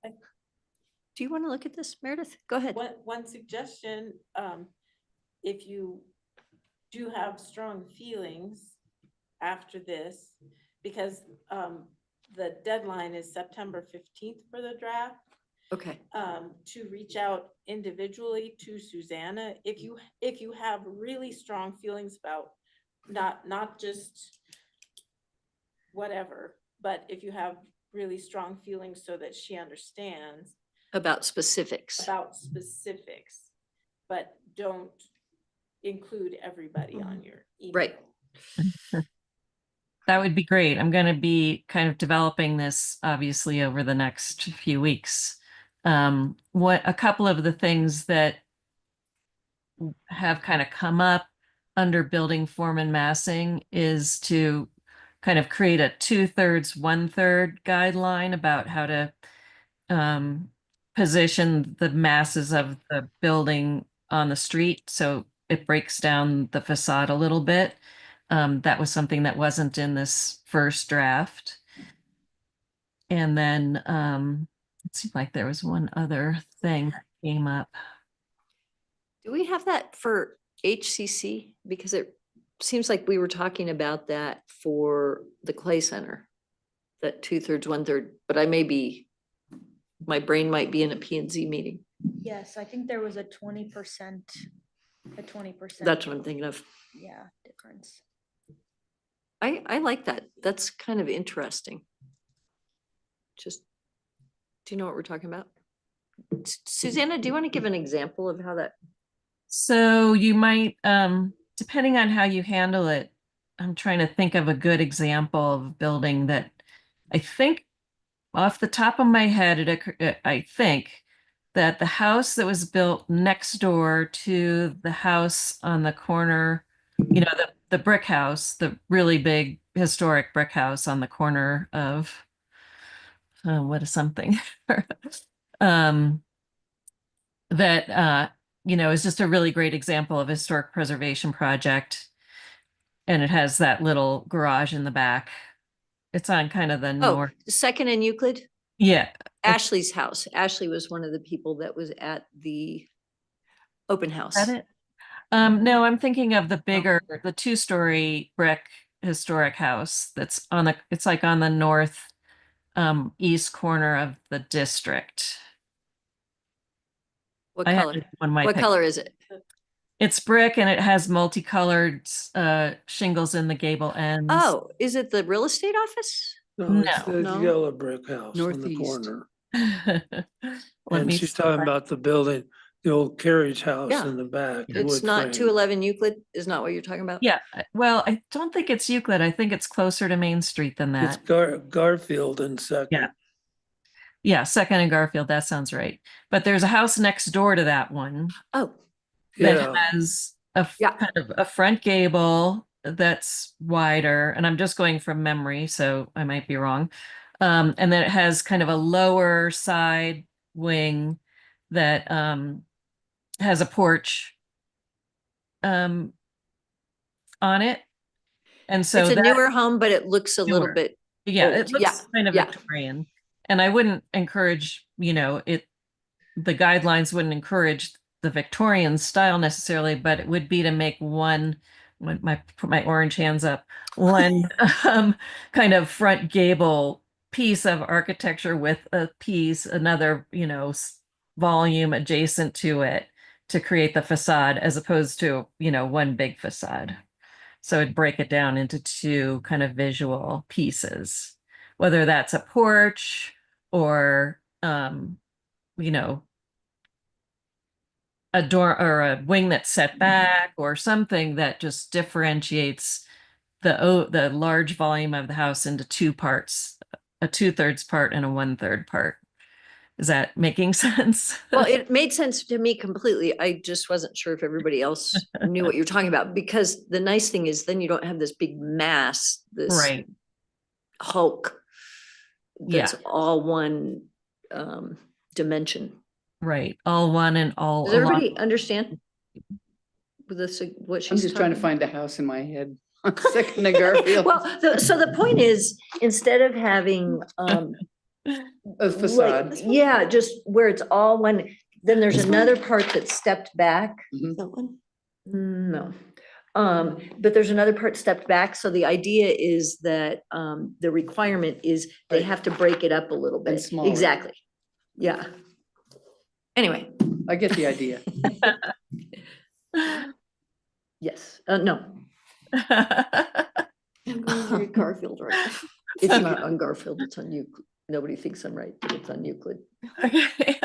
Do you want to look at this, Meredith? Go ahead. One suggestion, if you do have strong feelings after this, because the deadline is September 15th for the draft, Okay. to reach out individually to Susanna, if you have really strong feelings about not just whatever, but if you have really strong feelings so that she understands About specifics. but don't include everybody on your email. Right. That would be great. I'm going to be kind of developing this obviously over the next few weeks. What a couple of the things that have kind of come up under building form and massing is to kind of create a 2/3, 1/3 guideline about how to position the masses of the building on the street. So it breaks down the facade a little bit. That was something that wasn't in this first draft. And then it seemed like there was one other thing that came up. Do we have that for HCC? Because it seems like we were talking about that for the Clay Center. That 2/3, 1/3, but my brain might be in a P and Z meeting. Yes, I think there was a 20%. That's what I'm thinking of. Yeah, difference. I like that. That's kind of interesting. Just, do you know what we're talking about? Susanna, do you want to give an example of how that? So you might, depending on how you handle it, I'm trying to think of a good example of a building that I think off the top of my head, I think that the house that was built next door to the house on the corner, the brick house, the really big historic brick house on the corner of, what is something? That, is just a really great example of a historic preservation project. And it has that little garage in the back. It's on kind of the Oh, north. Second and Euclid? Yeah. Ashley's house. Ashley was one of the people that was at the open house. Is that it? No, I'm thinking of the bigger, the 2-story brick historic house that's it's like on the north east corner of the district. What I have color? it on my What pic- color is it? It's brick and it has multicolored shingles in the gable ends. Oh, is it the real estate office? No, it's No. the No. yellow brick house on the Northeast. corner. Let And me she's see. talking about the building, the old carriage house Yeah. in the back. It's wood not frame. 211 Euclid is not what you're talking about? Yeah, well, I don't think it's Euclid. I think it's closer to Main Street than It's that. Garfield and Second. Yeah. Yeah, Second and Garfield, that sounds right. But there's a house next door to that one Oh, that Yeah, has Yeah. kind of a front gable that's wider, and I'm just going from memory, so I might be wrong. And then it has kind of a lower side wing that has a porch on it. And so It's a that newer home, but it looks a little newer. bit Yeah, it old. looks kind of yeah. Victorian. And I wouldn't encourage, the guidelines wouldn't encourage the Victorian style necessarily, but it would be to make put my orange hands up, one kind of front gable piece of architecture with another, volume adjacent to it to create the facade as opposed to, one big facade. So it'd break it down into two kind of visual pieces, whether that's a porch or, you know, a door or a wing that's set back or something that just differentiates the large volume of the house into two parts, a 2/3 part and a 1/3 part. Is that making sense? Well, it made sense to me completely. I just wasn't sure if everybody else knew what you're talking about, because the nice thing is then you don't have this big mass, this Right. hulk that's Yeah. all one dimension. Right. All one and all Does along. everybody understand with this, what she's I'm just trying to talking find a house in my head. Second to Garfield. Well, so the point is, instead of having A facade. like, yeah, just where it's all one, then there's another part that's stepped back. That one? No. But there's another part stepped back. So the idea is that the requirement is they Right. have to break it up a little bit. smaller. Exactly. Yeah. Anyway, I get the idea. yes, no, I'm going very Garfield right now. it's not on Garfield, it's on Euclid. Nobody thinks I'm right, but it's on Euclid. Okay.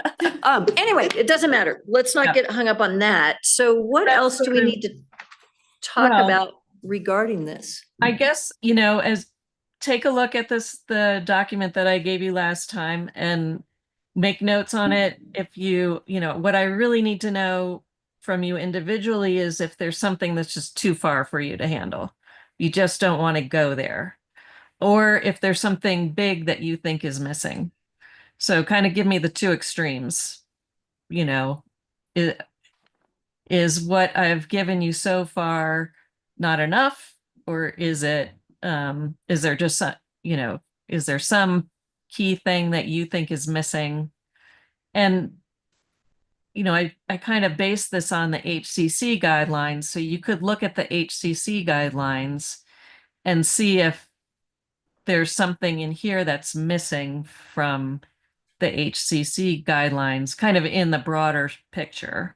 Anyway, it doesn't matter. Let's not Yeah. get hung up on that. So what That's else do we sort of- need to talk Well- about regarding this? I guess, as take a look at the document that I gave you last time and make notes on it. If what I really need to know from you individually is if there's something that's just too far for you to handle. You just don't want to go there. Or if there's something big that you think is missing. So kind of give me the two extremes. Is what I've given you so far not enough, or is there just is there some key thing that you think is missing? And I kind of base this on the HCC guidelines, so you could look at the HCC guidelines and see if there's something in here that's missing from the HCC guidelines, kind of in the broader picture.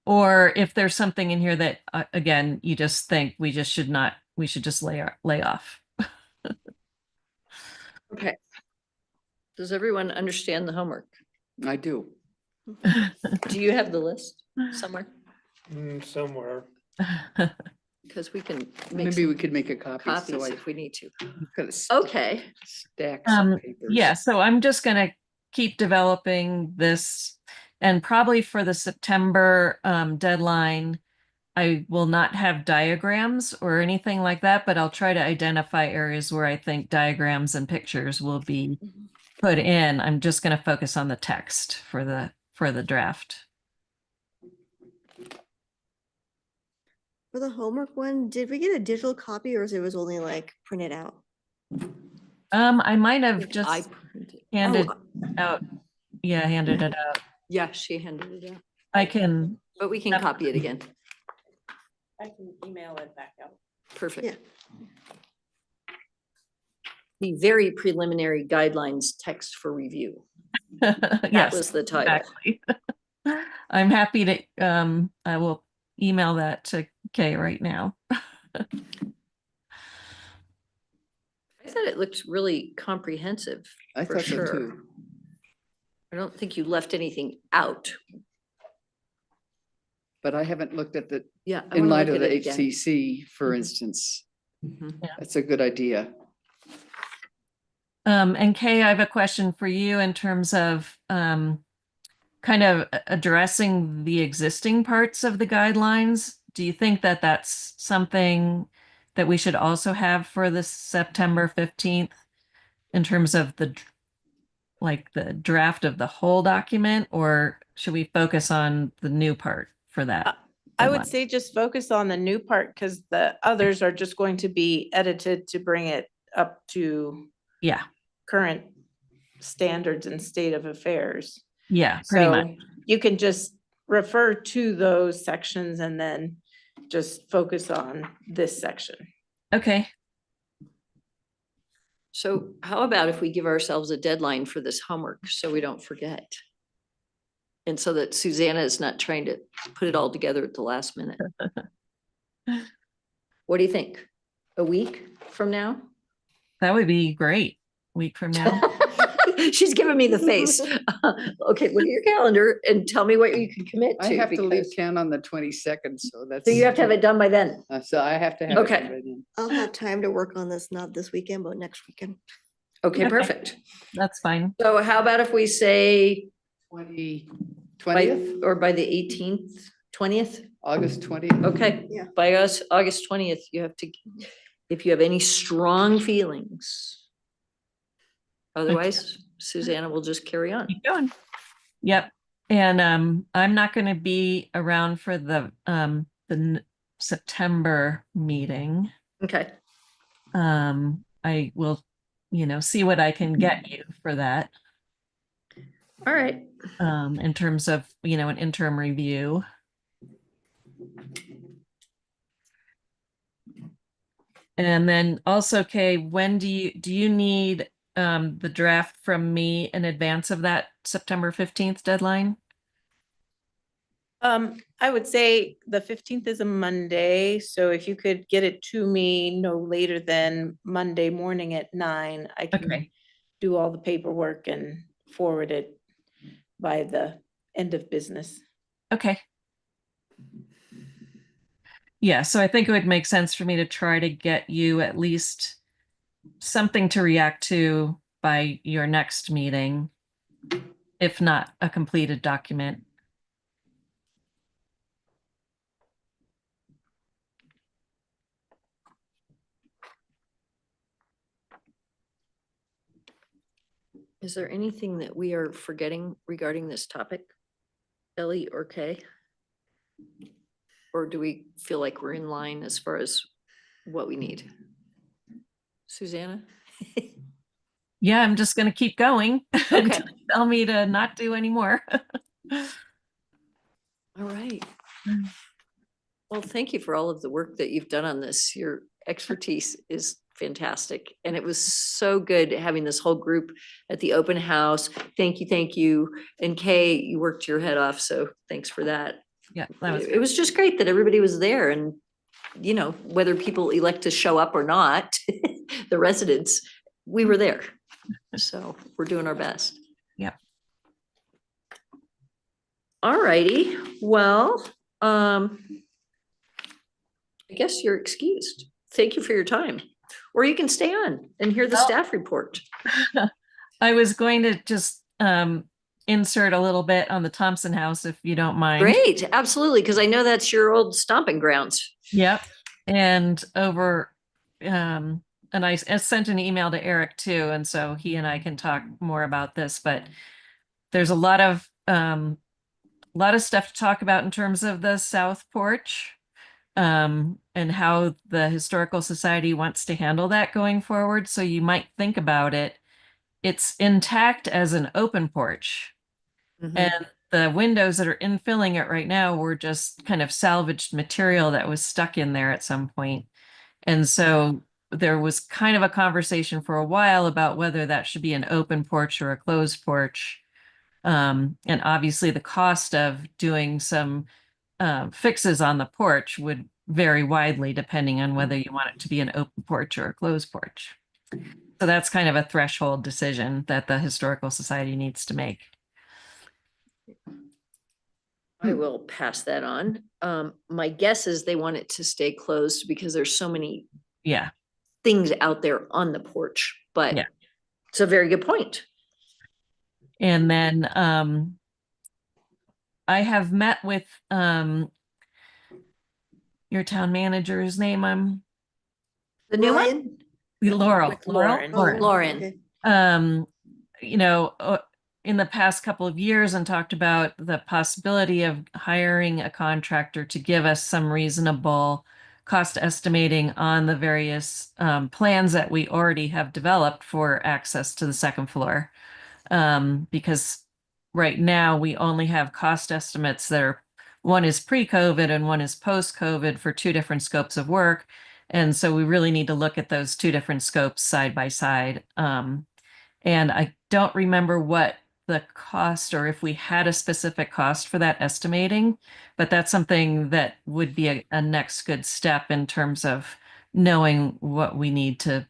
Or if there's something in here that, again, you just think we should just lay off. Okay. Does everyone understand the homework? I do. Do you have the list somewhere? Somewhere. Because we can make Maybe some we could make a copy. copies So I if we need to. could have Okay. stacks of papers. Yeah, so I'm just gonna keep developing this, and probably for the September deadline, I will not have diagrams or anything like that, but I'll try to identify areas where I think diagrams and pictures will be put in. I'm just gonna focus on the text for the draft. For the homework one, did we get a digital copy or was it only like printed out? I might have I just printed. handed Oh, out, handed it out. Yeah, she handed it out, I can, but we can Yep. copy it again. I can email it back out. Perfect. Yeah. The very preliminary guidelines text for review. That yes, was the title. exactly. I'm happy to, I will email that to Kay right now. I thought it looked really comprehensive. I for thought so sure. too. I don't think you left anything out. But I haven't looked at the, Yeah. I in wanna light look of at the it again. HCC, for Mhm. instance. Mhm. That's a good idea. And Kay, I have a question for you in terms of kind of addressing the existing parts of the guidelines. Do you think that that's something that we should also have for the September 15th in terms of like the draft of the whole document, or should we focus on the new part for that? I would deadline? say just focus on the new part because the others are just going to be edited to bring it up to Yeah, current standards and state of affairs. yeah, pretty much. So you can just refer to those sections and then just focus on this section. Okay, So how about if we give ourselves a deadline for this homework so we don't forget? And so that Susanna is not trying to put it all together at the last minute. What do you think? A week from now? that would be great. Week from now. She's giving me the face. Okay, look at your calendar and tell me what you can commit to. I have to leave because- town on the 22nd, so that's. So you have to have it done by then. So I have to have. it Okay. done by then. I'll have time to work on this, not this weekend, but next weekend. Okay, Okay. perfect. That's fine. So how about if we say 20th, or by the 18th, 20th? August 20th. Okay, Yeah. by us, August 20th, you have to, if you have any strong feelings. Otherwise, Susanna will just carry on. Keep going. Yep. And I'm not going to be around for the September meeting. Okay, I will, see what I can get you for that, all right. in terms of, an interim review. And then also, Kay, when do you need the draft from me in advance of that September 15th deadline? I would say the 15th is a Monday, so if you could get it to me no later than Monday morning at 9, I can Okay. do all the paperwork and forward it by the end of business. Okay. Yeah, so I think it would make sense for me to try to get you at least something to react to by your next meeting, if not a completed document. Is there anything that we are forgetting regarding this topic? Ellie or Kay? Or do we feel like we're in line as far as what we need? Susanna? Yeah, I'm just gonna keep going. Okay. until you tell me to not do anymore. All right. Well, thank you for all of the work that you've done on this. Your expertise is fantastic. And it was so good having this whole group at the open house. Thank you, thank you. And Kay, you worked your head off, so thanks for that. Yeah, that was It was just great that everybody was there and, whether people elect to show up or not, the residents, we were there. So we're doing our best. Yep. All righty, well, I guess you're excused. Thank you for your time. Or you can stay on and hear the Well- staff report. I was going to just insert a little bit on the Thompson House, if you don't mind. Great, absolutely, because I know that's your old stomping grounds. Yep. And and I sent an email to Eric too, and so he and I can talk more about this, but there's a lot of stuff to talk about in terms of the south porch, and how the Historical Society wants to handle that going forward. So you might think about it. It's intact as an open porch. And the windows that are infilling it right now were just kind of salvaged material that was stuck in there at some point. And so there was kind of a conversation for a while about whether that should be an open porch or a closed porch. And obviously the cost of doing some fixes on the porch would vary widely depending on whether you want it to be an open porch or a closed porch. So that's kind of a threshold decision that the Historical Society needs to make. I will pass that on. My guess is they want it to stay closed because there's so many Yeah. things out there on the porch, but Yeah. it's a very good point. And then I have met with your town manager's name, The new one? Ryan? Laurel. With Lauren. Oh, Lauren. okay. You know, in the past couple of years and talked about the possibility of hiring a contractor to give us some reasonable cost estimating on the various plans that we already have developed for access to the second floor. Because right now we only have cost estimates that are, one is pre-COVID and one is post-COVID for two different scopes of work. And so we really need to look at those two different scopes side by side. And I don't remember what the cost or if we had a specific cost for that estimating, but that's something that would be a next good step in terms of knowing what we need to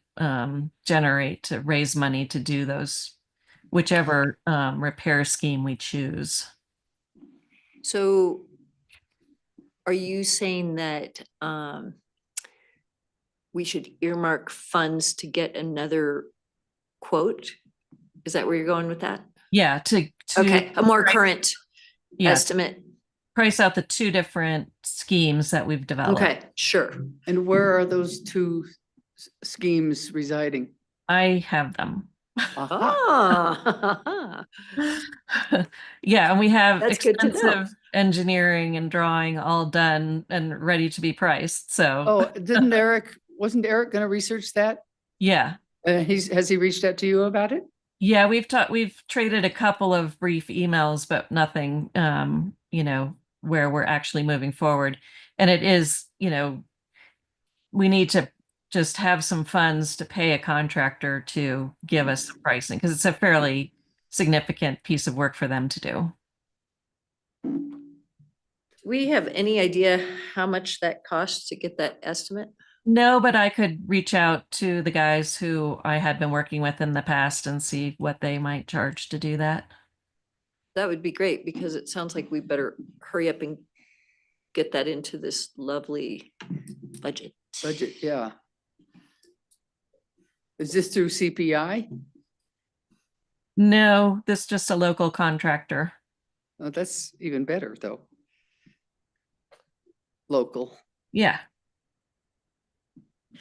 generate to raise money to do those, whichever repair scheme we choose. So are you saying that we should earmark funds to get another quote? Is that where you're going with that? Yeah, to Okay, a more price- current yeah, estimate. price out the two different schemes that we've developed. Okay, sure. And where are those two schemes residing? I have them. Aha. Ah. Yeah, and we have That's good to know. extensive engineering and drawing all done and ready to be priced. So, Oh, wasn't Eric gonna research that? yeah. Has he reached out to you about it? Yeah, we've traded a couple of brief emails, but nothing, you know, where we're actually moving forward. And it is, you know, we need to just have some funds to pay a contractor to give us some pricing because it's a fairly significant piece of work for them to do. We have any idea how much that costs to get that estimate? No, but I could reach out to the guys who I had been working with in the past and see what they might charge to do that. That would be great because it sounds like we better hurry up and get that into this lovely budget. Budget, yeah. Is this through CPI? No, this is just a local contractor. Oh, that's even better, though. Local. Yeah,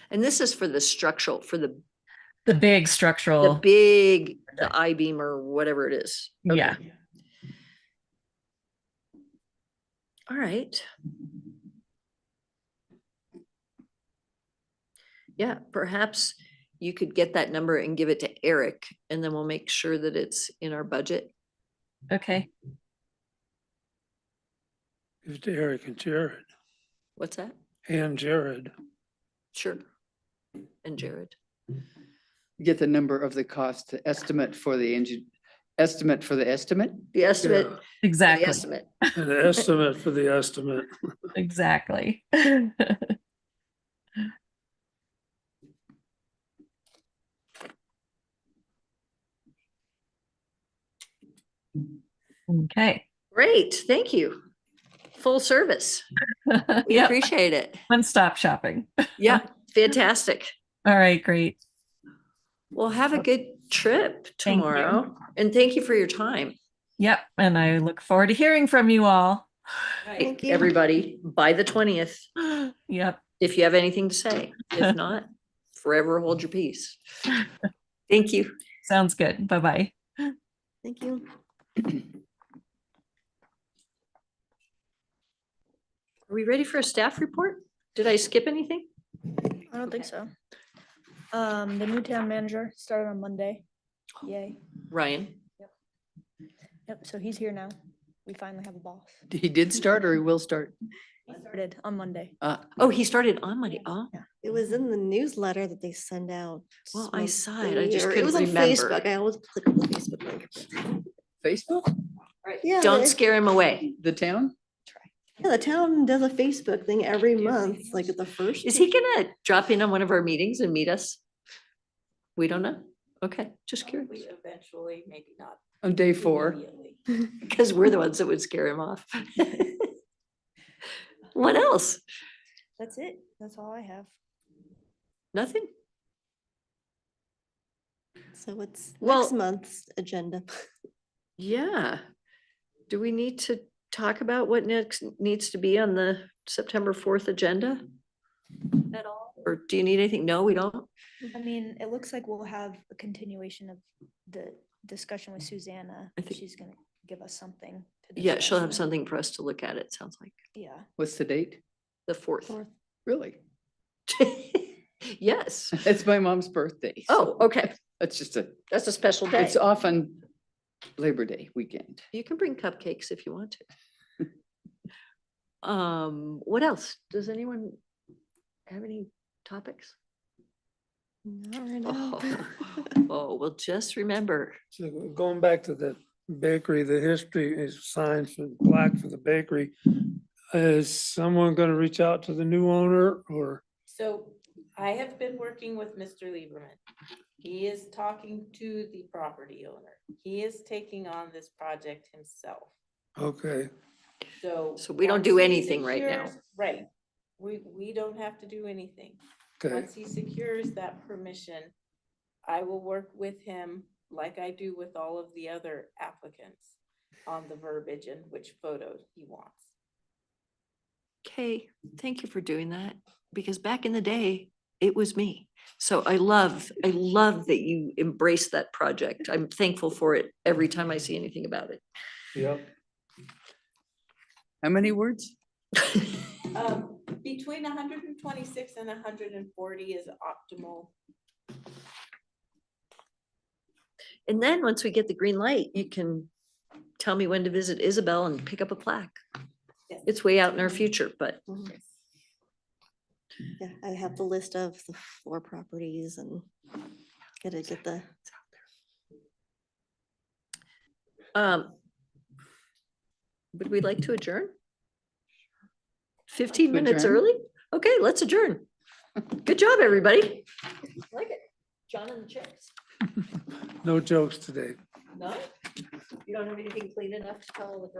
And this is for the structural, for the the structural. big, the I-beam or whatever it is. Okay. Yeah. All right. Yeah, perhaps you could get that number and give it to Eric, and then we'll make sure that it's in our budget. Okay. Give it to Eric and Jared, What's that? and Jared. Sure. And Jared. Get the number of the cost, the estimate for the estimate for the estimate? The estimate, Yeah, the Exactly. estimate. an estimate for the estimate. Exactly. Okay. Great, thank you. Full service. We Yep. appreciate it. One-stop shopping. Yeah, fantastic. All right, great. Well, have a good trip Thank you. tomorrow. And thank you for your time. Yep, and I look forward to hearing from you all. Thank you. Everybody, by the 20th, Yep. if you have anything to say. If not, forever hold your peace. Thank you. Sounds good. Bye-bye. Thank you. Are we ready for a staff report? Did I skip anything? I don't think so. The new town manager started on Monday. Yay. Ryan? Yep, so he's here now. We finally have a boss. He did start or he will start? He started on Monday. Oh, he started on Monday. Oh, It was in the newsletter that they send out. well, I saw it. I monthly, just or it was couldn't on remember. Facebook. I always click on the Facebook link. Facebook? Yeah, Don't they- scare him away. The town? Yeah, the town does a Facebook thing every month, like at the first. Is he gonna drop in on one of our meetings and meet us? We don't know. Okay, just curious. Eventually, maybe not. On day 4. immediately. Because we're the ones that would scare him off. What else? That's it. That's all I have. Nothing? So it's Well- next month's agenda. Yeah. Do we need to talk about what next needs to be on the September 4th agenda at all? Or do you need anything? No, we don't? I mean, it looks like we'll have a continuation of the discussion with Susanna. I think- She's gonna give us something. to Yeah, she'll have discuss. something for us to look at, it sounds like. Yeah. What's the date? The 4th. Really? Yes. It's my mom's birthday. Oh, so okay. It's just That's a special day. it's often Labor Day weekend. You can bring cupcakes if you want to. What else? Does anyone have any topics? Not right now. Oh, well, just remember, So going back to the bakery, the history is signs for plaque for the bakery. Is someone gonna reach out to the new owner or? So I have been working with Mr. Lieberman. He is talking to the property owner. He is taking on this project himself. Okay, So. So we don't once do he anything right now. secures- Right. We don't have to do anything. okay, Once he secures that permission, I will work with him like I do with all of the other applicants on the verbiage and which photo he wants. okay, thank you for doing that, because back in the day, it was me. So I love that you embrace that project. I'm thankful for it every time I see anything about it. yep. How many words? Between 126 and 140 is optimal. And then once we get the green light, you can tell me when to visit Isabel and pick up a plaque. Yes. It's way out in our future, but Yeah, I have the list of the 4 properties and gotta get the, would we like to adjourn? 15 To minutes adjourn? early? Okay, let's adjourn. Good job, everybody. Like it. John and the chicks. No jokes today. No? You don't have anything clean enough to tell the girls?